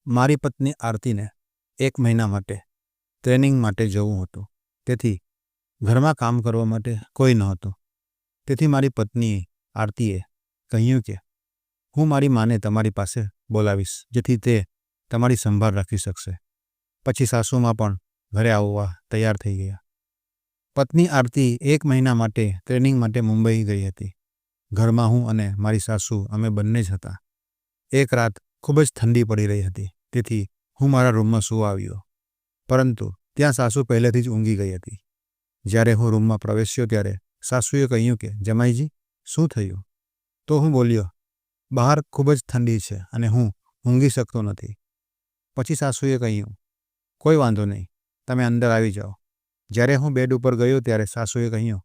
મારી પત્ની આરતીને 1 મહિના માટે ટ્રેનિંગ માટે જવું હતું. તેથી ઘરમાં કામ કરવા માટે કોઈ નહોતું. તેથી મારી પત્ની આરતીએ કહ્યું કે હું મારી માને તમારી પાસે બોલાવીશ, જેથી તે તમારી સંભાળ રાખી શકશે. પછી સાસુમાં પણ ઘરે આવવા તૈયાર થઈ ગયા. પત્ની આરતી 1 મહિના માટે ટ્રેનિંગ માટે મુંબઈ ગઈ હતી. ઘરમાં હું અને મારી સાસુ અમે બંને જ હતા. એક રાત ખૂબ જ ઠંડી પડી રહી હતી, તેથી હું મારા રૂમમાં સૂવા આવ્યો. પરંતુ ત્યાં સાસુ પહેલેથી જ ઊંઘી ગઈ હતી. જ્યારે હું રૂમમાં પ્રવેશ્યો ત્યારે સાસુએ કહ્યું કે જમાઈજી, શું થયું? તો હું બોલ્યો, બહાર ખૂબ જ ઠંડી છે અને હું ઊંઘી શકતો નથી. પછી સાસુએ કહ્યું, કોઈ વાંધો નહીં, તમે અંદર આવી જાઓ. જ્યારે હું બેડ ઉપર ગયો ત્યારે સાસુએ કહ્યું,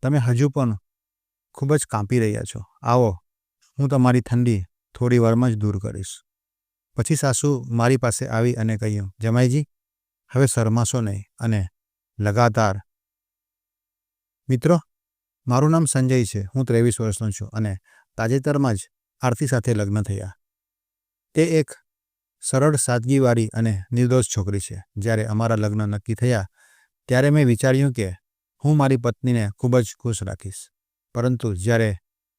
તમે હજુ પણ ખૂબ જ કાંપી રહ્યા છો. આવો, હું તમારી ઠંડી થોડી વારમાં જ દૂર કરીશ. પછી સાસુ મારી પાસે આવી અને કહ્યું, જમાઈજી, હવે શરમાશો નહીં અને લગાતાર. મિત્રો, મારું નામ સંજય છે. હું 23 વર્ષનો છું અને તાજેતરમાં જ આરતી સાથે લગ્ન થયા. તે એક સરળ, સાદગીવાળી અને નિર્દોષ છોકરી છે. જ્યારે અમારા લગ્ન નક્કી થયા ત્યારે મેં વિચાર્યું કે હું મારી પત્નીને ખૂબ જ ખુશ રાખીશ. પરંતુ જ્યારે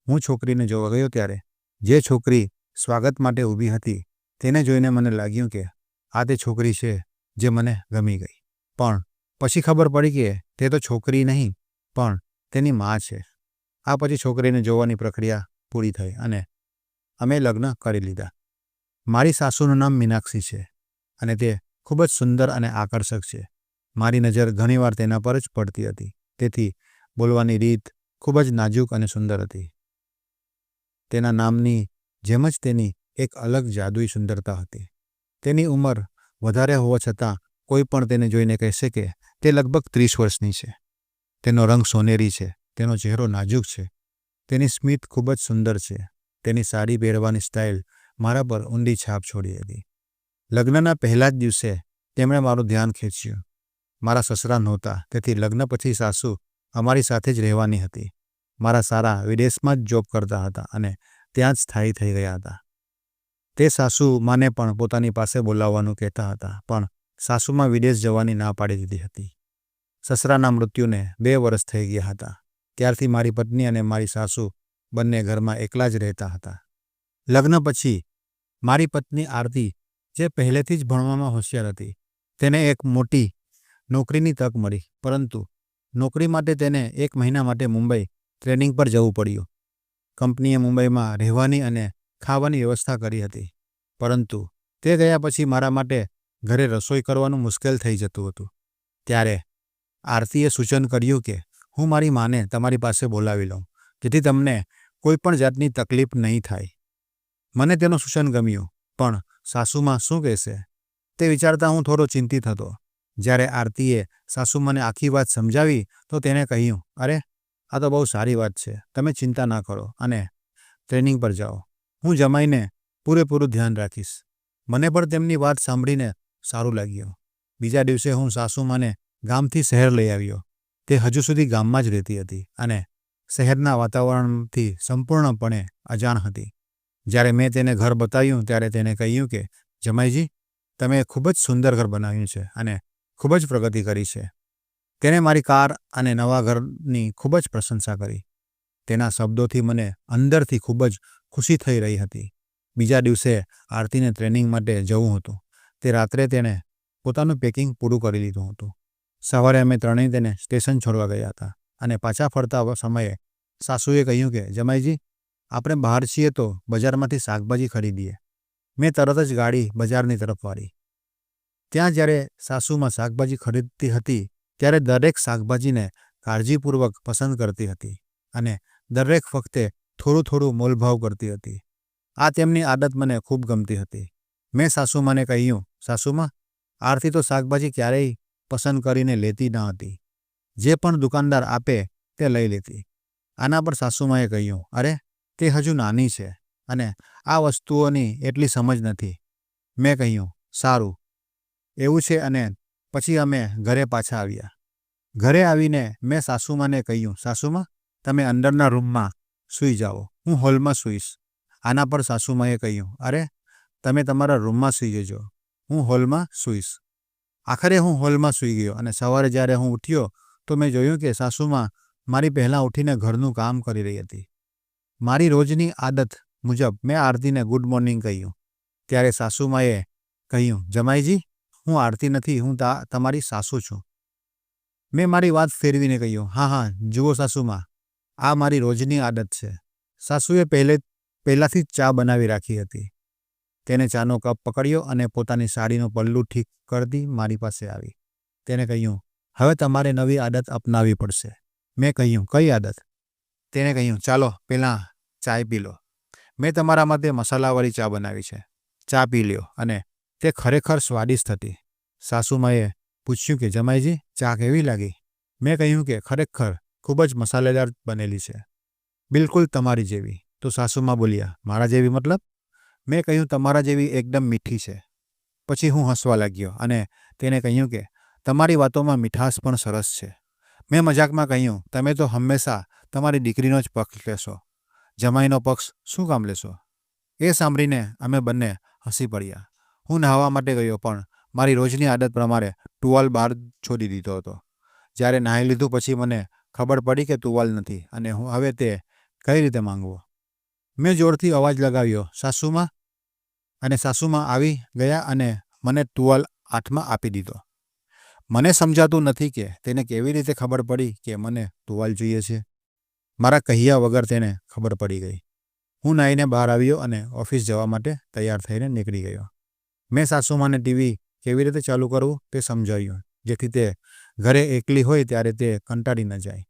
હું છોકરીને જોવા ગયો ત્યારે જે છોકરી સ્વાગત માટે ઊભી હતી તેને જોઈને મને લાગ્યું કે આ તે છોકરી છે જે મને ગમી ગઈ. પણ પછી ખબર પડી કે તે તો છોકરી નહીં પણ તેની મા છે. આ પછી છોકરીને જોવાની પ્રક્રિયા પૂરી થઈ અને અમે લગ્ન કરી લીધા. મારી સાસુનું નામ મીનાક્ષી છે અને તે ખૂબ જ સુંદર અને આકર્ષક છે. મારી નજર ઘણીવાર તેના પર જ પડતી હતી. તેથી બોલવાની રીત ખૂબ જ નાજુક અને સુંદર હતી. તેના નામની જેમ જ તેની એક અલગ જાદુઈ સુંદરતા હતી. તેની ઉંમર વધારે હોવા છતાં કોઈ પણ તેને જોઈને કહેશે કે તે લગભગ 30 વર્ષની છે. તેનો રંગ સોનેરી છે. તેનો ચહેરો નાજુક છે. તેની સ્મિત ખૂબ જ સુંદર છે. તેની સાડી પહેરવાની સ્ટાઇલ મારા પર ઊંડી છાપ છોડી હતી. લગ્નના પહેલા જ દિવસે તેમણે મારું ધ્યાન ખેંચ્યું. મારા સસરા નહોતા, તેથી લગ્ન પછી સાસુ અમારી સાથે જ રહેવાની હતી. મારા સારા વિદેશમાં જ જોબ કરતા હતા અને ત્યાં જ સ્થાયી થઈ ગયા હતા. તે સાસુ માને પણ પોતાની પાસે બોલાવવાનું કહેતા હતા, પણ સાસુમાં વિદેશ જવાની ના પાડી દીધી હતી. સસરાના મૃત્યુને 2 વર્ષ થઈ ગયા હતા. ત્યારથી મારી પત્ની અને મારી સાસુ બંને ઘરમાં એકલા જ રહેતા હતા. લગ્ન પછી મારી પત્ની આરતી, જે પહેલેથી જ ભણવામાં હોશિયાર હતી, તેને એક મોટી નોકરીની તક મળી. પરંતુ નોકરી માટે તેને 1 મહિના માટે મુંબઈ ટ્રેનિંગ પર જવું પડ્યું. કંપનીએ મુંબઈમાં રહેવાની અને ખાવાની વ્યવસ્થા કરી હતી. પરંતુ તે ગયા પછી મારા માટે ઘરે રસોઈ કરવાનું મુશ્કેલ થઈ જતું હતું. ત્યારે આરતીએ સૂચન કર્યું કે હું મારી માને તમારી પાસે બોલાવી લઉં, જેથી તમને કોઈ પણ જાતની તકલીફ નહીં થાય. મને તેનું સૂચન ગમ્યું, પણ સાસુમાં શું કહેશે તે વિચારતા હું થોડો ચિંતિત હતો. જ્યારે આરતીએ સાસુ મને આખી વાત સમજાવી તો તેને કહ્યું, અરે, આ તો બહુ સારી વાત છે. તમે ચિંતા ના કરો અને ટ્રેનિંગ પર જાઓ. હું જમાઈને પૂરેપૂરું ધ્યાન રાખીશ. મને પણ તેમની વાત સાંભળીને સારું લાગ્યું. બીજા દિવસે હું સાસુમાને ગામથી શહેર લઈ આવ્યો. તે હજુ સુધી ગામમાં જ રહેતી હતી અને શહેરના વાતાવરણથી સંપૂર્ણપણે અજાણ હતી. જ્યારે મેં તેને ઘર બતાવ્યું ત્યારે તેને કહ્યું કે જમાઈજી, તમે ખૂબ જ સુંદર ઘર બનાવ્યું છે અને ખૂબ જ પ્રગતિ કરી છે. તેણે મારી કાર અને નવા ઘરની ખૂબ જ પ્રશંસા કરી. તેના શબ્દોથી મને અંદરથી ખૂબ જ ખુશી થઈ રહી હતી. બીજા દિવસે આરતીને ટ્રેનિંગ માટે જવું હતું. તે રાત્રે તેણે પોતાનું પેકિંગ પૂરું કરી લીધું હતું. સવારે અમે ત્રણેય તેને સ્ટેશન છોડવા ગયા હતા અને પાછા ફરતા સમયે સાસુએ કહ્યું કે જમાઈજી, આપણે બહાર છીએ તો બજારમાંથી શાકભાજી ખરીદીએ. મેં તરત જ ગાડી બજારની તરફ વાળી. ત્યાં જ્યારે સાસુમાં શાકભાજી ખરીદતી હતી ત્યારે દરેક શાકભાજીને કાળજીપૂર્વક પસંદ કરતી હતી અને દરેક વખતે થોડું થોડું મોલભાવ કરતી હતી. આ તેમની આદત મને ખૂબ ગમતી હતી. મેં સાસુમાને કહ્યું, સાસુમા, આરતી તો શાકભાજી ક્યારેય પસંદ કરીને લેતી ન હતી. જે પણ દુકાનદાર આપે તે લઈ લેતી. આના પર સાસુમાએ કહ્યું, અરે, તે હજુ નાની છે અને આ વસ્તુઓની એટલી સમજ નથી. મેં કહ્યું, સારું, એવું છે. અને પછી અમે ઘરે પાછા આવ્યા. ઘરે આવીને મેં સાસુમાને કહ્યું, સાસુમા, તમે અંદરના રૂમમાં સૂઈ જાઓ, હું હોલમાં સૂઈશ. આના પર સાસુમાએ કહ્યું, અરે, તમે તમારા રૂમમાં સૂઈ જજો, હું હોલમાં સૂઈશ. આખરે હું હોલમાં સૂઈ ગયો અને સવારે જ્યારે હું ઉઠ્યો તો મેં જોયું કે સાસુમાં મારી પહેલાં ઉઠીને ઘરનું કામ કરી રહી હતી. મારી રોજની આદત મુજબ મેં આરતીને ગુડ મોર્નિંગ કહ્યું. ત્યારે સાસુમાએ કહ્યું, જમાઈજી, હું આરતી નથી, હું તમારી સાસુ છું. મેં મારી વાત ફેરવીને કહ્યું, હા, જુઓ સાસુમાં, આ મારી રોજની આદત છે. સાસુએ પહેલાંથી જ ચા બનાવી રાખી હતી. તેને ચાનો કપ પકડ્યો અને પોતાની સાડીનું પલ્લું ઠીક કરતી મારી પાસે આવી. તેને કહ્યું, હવે તમારે નવી આદત અપનાવવી પડશે. મેં કહ્યું, કઈ આદત? તેને કહ્યું, ચાલો પહેલાં ચાય પી લો. મેં તમારા માટે મસાલાવાળી ચા બનાવી છે, ચા પી લ્યો. અને તે ખરેખર સ્વાદિષ્ટ હતી. સાસુમાએ પૂછ્યું કે જમાઈજી, ચા કેવી લાગી? મેં કહ્યું કે ખરેખર ખૂબ જ મસાલેદાર બનેલી છે, બિલકુલ તમારી જેવી. તો સાસુમાં બોલ્યા, મારા જેવી મતલબ? મેં કહ્યું, તમારા જેવી એકદમ મીઠી છે. પછી હું હસવા લાગ્યો અને તેને કહ્યું કે તમારી વાતોમાં મીઠાશ પણ સરસ છે. મેં મજાકમાં કહ્યું, તમે તો હંમેશા તમારી દીકરીનો જ પક્ષ લેશો, જમાઈનો પક્ષ શું કામ લેશો? એ સાંભળીને અમે બંને હસી પડ્યા. હું નહાવા માટે ગયો, પણ મારી રોજની આદત પ્રમાણે ટુવાલ બહાર છોડી દીધો હતો. જ્યારે નાહી લીધું પછી મને ખબર પડી કે ટુવાલ નથી અને હું હવે તે કઈ રીતે માંગવો. મેં જોરથી અવાજ લગાવ્યો, સાસુમાં, અને સાસુમાં આવી ગયા અને મને ટુવાલ હાથમાં આપી દીધો. મને સમજાતું નથી કે તેને કેવી રીતે ખબર પડી કે મને ટુવાલ જોઈએ છે. મારા કહ્યા વગર તેને ખબર પડી ગઈ. હું નાહીને બહાર આવ્યો અને ઓફિસ જવા માટે તૈયાર થઈને નીકળી ગયો. મેં સાસુમાને ટીવી કેવી રીતે ચાલુ કરવું તે સમજાવ્યું, જેથી તે ઘરે એકલી હોય ત્યારે તે કંટાળી ન જાય.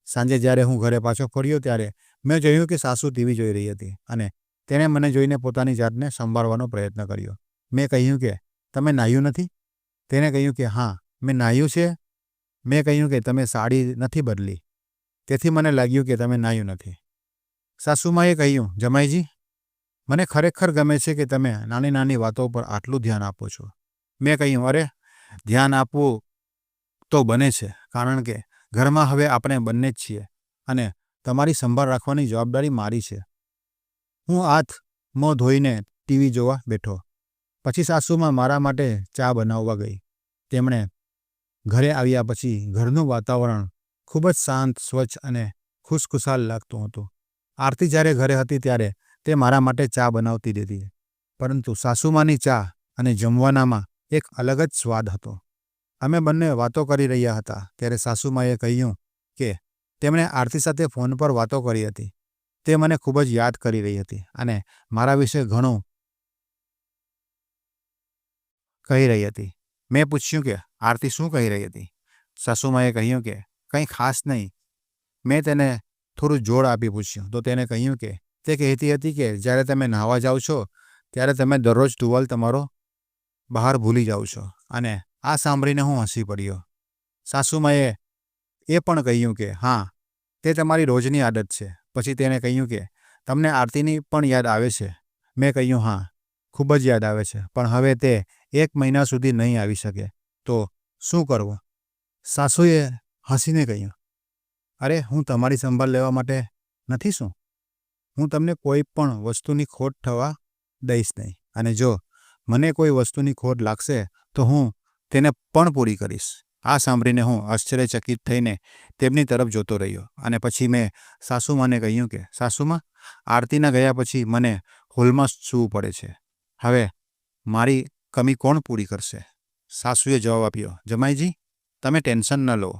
સાંજે જ્યારે હું ઘરે પાછો ફર્યો ત્યારે મેં જોયું કે સાસુ ટીવી જોઈ રહી હતી અને તેણે મને જોઈને પોતાની જાતને સંભાળવાનો પ્રયત્ન કર્યો. મેં કહ્યું કે તમે નાહ્યું નથી? તેને કહ્યું કે હા, મેં નાહ્યું છે. મેં કહ્યું કે તમે સાડી નથી બદલી, તેથી મને લાગ્યું કે તમે નાહ્યું નથી. સાસુમાએ કહ્યું, જમાઈજી, મને ખરેખર ગમે છે કે તમે નાની નાની વાતો પર આટલું ધ્યાન આપો છો. મેં કહ્યું, અરે, ધ્યાન આપવું તો બને છે, કારણ કે ઘરમાં હવે આપણે બંને જ છીએ અને તમારી સંભાળ રાખવાની જવાબદારી મારી છે. હું હાથ મોં ધોઈને ટીવી જોવા બેઠો. પછી સાસુમાં મારા માટે ચા બનાવવા ગઈ. તેમણે ઘરે આવ્યા પછી ઘરનું વાતાવરણ ખૂબ જ શાંત, સ્વચ્છ અને ખુશખુશાલ લાગતું હતું. આરતી જ્યારે ઘરે હતી ત્યારે તે મારા માટે ચા બનાવતી હતી, પરંતુ સાસુમાની ચા અને જમવાનામાં એક અલગ જ સ્વાદ હતો. અમે બંને વાતો કરી રહ્યા હતા ત્યારે સાસુમાએ કહ્યું કે તેમણે આરતી સાથે ફોન પર વાતો કરી હતી. તે મને ખૂબ જ યાદ કરી રહી હતી અને મારા વિશે ઘણું કહી રહી હતી. મેં પૂછ્યું કે આરતી શું કહી રહી હતી? સાસુમાએ કહ્યું કે કંઈ ખાસ નહીં. મેં તેને થોડું જોર આપી પૂછ્યું તો તેને કહ્યું કે તે કહેતી હતી કે જ્યારે તમે નાહવા જાઓ છો ત્યારે તમે દરરોજ ટુવાલ તમારો બહાર ભૂલી જાઓ છો. અને આ સાંભળીને હું હસી પડ્યો. સાસુમાએ એ પણ કહ્યું કે હા, તે તમારી રોજની આદત છે. પછી તેણે કહ્યું કે તમને આરતીની પણ યાદ આવે છે? મેં કહ્યું, હા, ખૂબ જ યાદ આવે છે, પણ હવે તે 1 મહિના સુધી નહીં આવી શકે. તો શું કરવું? સાસુએ હસીને કહ્યું, અરે, હું તમારી સંભાળ લેવા માટે નથી શું? હું તમને કોઈ પણ વસ્તુની ખોટ થવા દઈશ નહીં, અને જો મને કોઈ વસ્તુની ખોટ લાગશે તો હું તેને પણ પૂરી કરીશ. આ સાંભળીને હું આશ્ચર્યચકિત થઈને તેમની તરફ જોતો રહ્યો અને પછી મેં સાસુમાને કહ્યું કે સાસુમા, આરતીના ગયા પછી મને હોલમાં સૂવું પડે છે. હવે મારી કમી કોણ પૂરી કરશે? સાસુએ જવાબ આપ્યો, જમાઈજી, તમે ટેન્શન ન લો.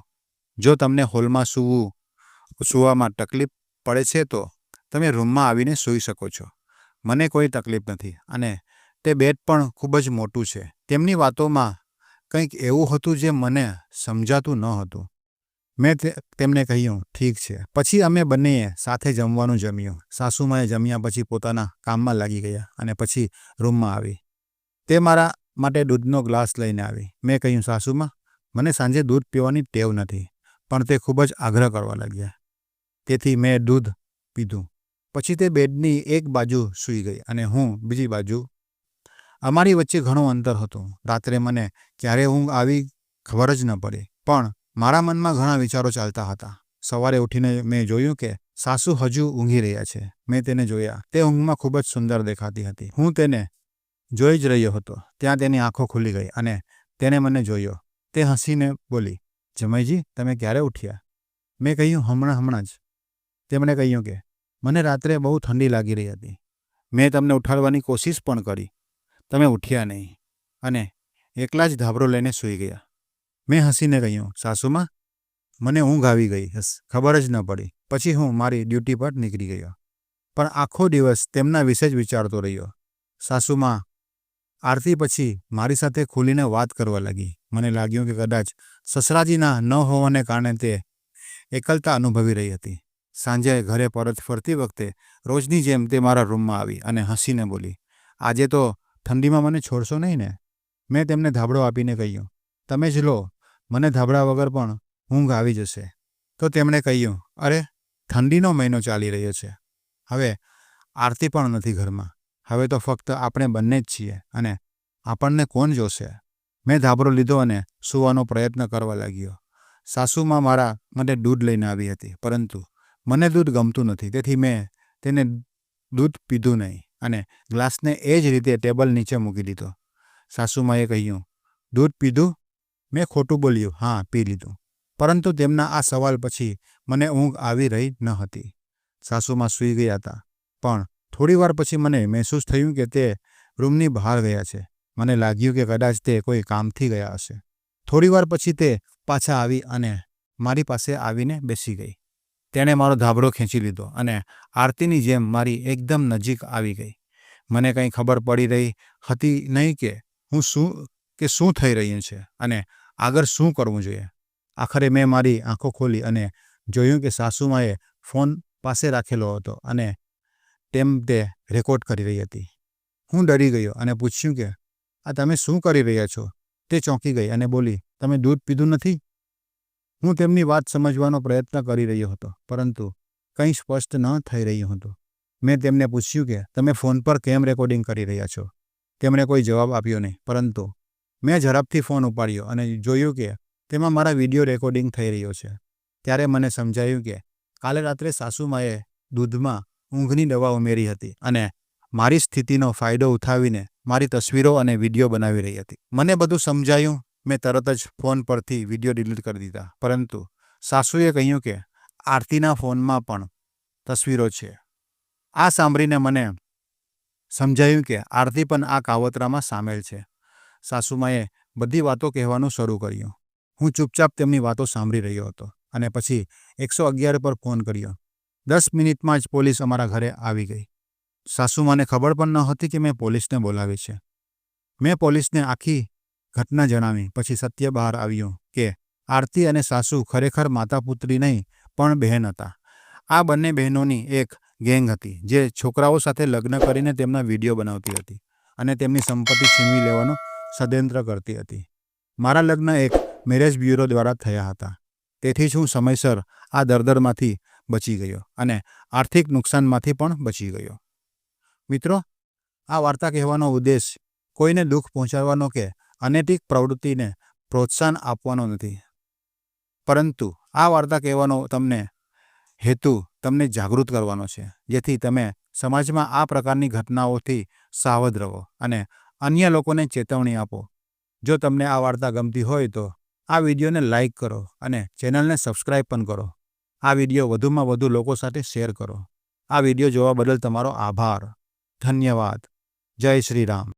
જો તમને હોલમાં સૂવામાં તકલીફ પડે છે તો તમે રૂમમાં આવીને સૂઈ શકો છો. મને કોઈ તકલીફ નથી અને તે બેડ પણ ખૂબ જ મોટું છે. તેમની વાતોમાં કંઈક એવું હતું જે મને સમજાતું ન હતું. મેં તેમને કહ્યું, ઠીક છે. પછી અમે બંનેએ સાથે જમવાનું જમ્યું. સાસુમાએ જમ્યા પછી પોતાના કામમાં લાગી ગયા અને પછી રૂમમાં આવી. તે મારા માટે દૂધનો ગ્લાસ લઈને આવી. મેં કહ્યું, સાસુમા, મને સાંજે દૂધ પીવાની ટેવ નથી. પણ તે ખૂબ જ આગ્રહ કરવા લાગ્યા, તેથી મેં દૂધ પીધું. પછી તે બેડની એક બાજુ સૂઈ ગઈ અને હું બીજી બાજુ. અમારી વચ્ચે ઘણું અંતર હતું. રાત્રે મને ક્યારે ઊંઘ આવી ખબર જ ન પડી, પણ મારા મનમાં ઘણા વિચારો ચાલતા હતા. સવારે ઉઠીને મેં જોયું કે સાસુ હજુ ઊંઘી રહ્યા છે. મેં તેને જોયા. તે ઊંઘમાં ખૂબ જ સુંદર દેખાતી હતી. હું તેને જોઈ જ રહ્યો હતો ત્યાં તેની આંખો ખુલી ગઈ અને તેણે મને જોયો. તે હસીને બોલી, જમાઈજી, તમે ક્યારે ઉઠ્યા? મેં કહ્યું, હમણાં જ. તેમણે કહ્યું કે મને રાત્રે બહુ ઠંડી લાગી રહી હતી. મેં તમને ઉઠાડવાની કોશિશ પણ કરી. તમે ઉઠ્યા નહીં અને એકલા જ ધાબળો લઈને સૂઈ ગયા. મેં હસીને કહ્યું, સાસુમાં, મને ઊંઘ આવી ગઈ, ખબર જ ન પડી. પછી હું મારી ડ્યુટી પર નીકળી ગયો. પણ આખો દિવસ તેમના વિશે જ વિચારતો રહ્યો. સાસુમાં આરતી પછી મારી સાથે ખુલીને વાત કરવા લાગી. મને લાગ્યું કે કદાચ સસરાજીના ન હોવાને કારણે તે એકલતા અનુભવી રહી હતી. સાંજે ઘરે પરત ફરતી વખતે રોજની જેમ તે મારા રૂમમાં આવી અને હસીને બોલી, આજે તો ઠંડીમાં મને છોડશો નહીં ને? મેં તેમને ધાબળો આપીને કહ્યું, તમે જ લો, મને ધાબળા વગર પણ ઊંઘ આવી જશે. તો તેમણે કહ્યું, અરે, ઠંડીનો મહિનો ચાલી રહ્યો છે. હવે આરતી પણ નથી ઘરમાં. હવે તો ફક્ત આપણે બંને જ છીએ અને આપણને કોણ જોશે? મેં ધાબળો લીધો અને સૂવાનો પ્રયત્ન કરવા લાગ્યો. સાસુમાં મારા માટે દૂધ લઈને આવી હતી, પરંતુ મને દૂધ ગમતું નથી. તેથી મેં તેને દૂધ પીધું નહીં અને ગ્લાસને એ જ રીતે ટેબલ નીચે મૂકી દીધો. સાસુમાએ કહ્યું, દૂધ પીધું? મેં ખોટું બોલ્યું, હા, પી લીધું. પરંતુ તેમના આ સવાલ પછી મને ઊંઘ આવી રહી ન હતી. સાસુમાં સૂઈ ગયા હતા, પણ થોડી વાર પછી મને મહેસૂસ થયું કે તે રૂમની બહાર ગયા છે. મને લાગ્યું કે કદાચ તે કોઈ કામથી ગયા હશે. થોડી વાર પછી તે પાછા આવી અને મારી પાસે આવીને બેસી ગઈ. તેણે મારો ધાબળો ખેંચી લીધો અને આરતીની જેમ મારી એકદમ નજીક આવી ગઈ. મને કંઈ ખબર પડી રહી હતી નહીં કે શું થઈ રહ્યું છે અને આગળ શું કરવું જોઈએ. આખરે મેં મારી આંખો ખોલી અને જોયું કે સાસુમાએ ફોન પાસે રાખેલો હતો અને તે રેકોર્ડ કરી રહી હતી. હું ડરી ગયો અને પૂછ્યું કે આ તમે શું કરી રહ્યા છો? તે ચોંકી ગઈ અને બોલી, તમે દૂધ પીધું નથી? હું તેમની વાત સમજવાનો પ્રયત્ન કરી રહ્યો હતો, પરંતુ કંઈ સ્પષ્ટ ન થઈ રહ્યું હતું. મેં તેમને પૂછ્યું કે તમે ફોન પર કેમ રેકોર્ડિંગ કરી રહ્યા છો? તેમણે કોઈ જવાબ આપ્યો નહીં, પરંતુ મેં ઝડપથી ફોન ઉપાડ્યો અને જોયું કે તેમાં મારા વિડીયો રેકોર્ડિંગ થઈ રહ્યો છે. ત્યારે મને સમજાયું કે કાલે રાત્રે સાસુમાએ દૂધમાં ઊંઘની દવા ઉમેરી હતી અને મારી સ્થિતિનો ફાયદો ઉઠાવીને મારી તસવીરો અને વિડીયો બનાવી રહી હતી. મને બધું સમજાયું. મેં તરત જ ફોન પરથી વિડીયો ડિલીટ કરી દીધા, પરંતુ સાસુએ કહ્યું કે આરતીના ફોનમાં પણ તસવીરો છે. આ સાંભળીને મને સમજાયું કે આરતી પણ આ કાવતરામાં સામેલ છે. સાસુમાએ બધી વાતો કહેવાનું શરૂ કર્યું. હું ચૂપચાપ તેમની વાતો સાંભળી રહ્યો હતો અને પછી 111 પર ફોન કર્યો. 10 મિનિટમાં જ પોલીસ અમારા ઘરે આવી ગઈ. સાસુમાને ખબર પણ ન હતી કે મેં પોલીસને બોલાવી છે. મેં પોલીસને આખી ઘટના જણાવી. પછી સત્ય બહાર આવ્યું કે આરતી અને સાસુ ખરેખર માતા પુત્રી નહીં પણ બહેન હતા. આ બંને બહેનોની એક ગેંગ હતી જે છોકરાઓ સાથે લગ્ન કરીને તેમના વિડીયો બનાવતી હતી અને તેમની સંપત્તિ છીનવી લેવાનો ષડયંત્ર કરતી હતી. મારા લગ્ન એક મેરેજ બ્યુરો દ્વારા થયા હતા. તેથી જ હું સમયસર આ દરદરમાંથી બચી ગયો અને આર્થિક નુકસાનમાંથી પણ બચી ગયો. મિત્રો, આ વાર્તા કહેવાનો ઉદ્દેશ કોઈને દુઃખ પહોંચાડવાનો કે અનૈતિક પ્રવૃત્તિને પ્રોત્સાહન આપવાનો નથી, પરંતુ આ વાર્તા કહેવાનો હેતુ તમને જાગૃત કરવાનો છે, જેથી તમે સમાજમાં આ પ્રકારની ઘટનાઓથી સાવધ રહો અને અન્ય લોકોને ચેતવણી આપો. જો તમને આ વાર્તા ગમતી હોય તો આ વિડીયોને લાઈક કરો અને ચેનલને સબસ્ક્રાઈબ પણ કરો. આ વિડીયો વધુમાં વધુ લોકો સાથે શેર કરો. આ વિડીયો જોવા બદલ તમારો આભાર. ધન્યવાદ. જય શ્રી રામ.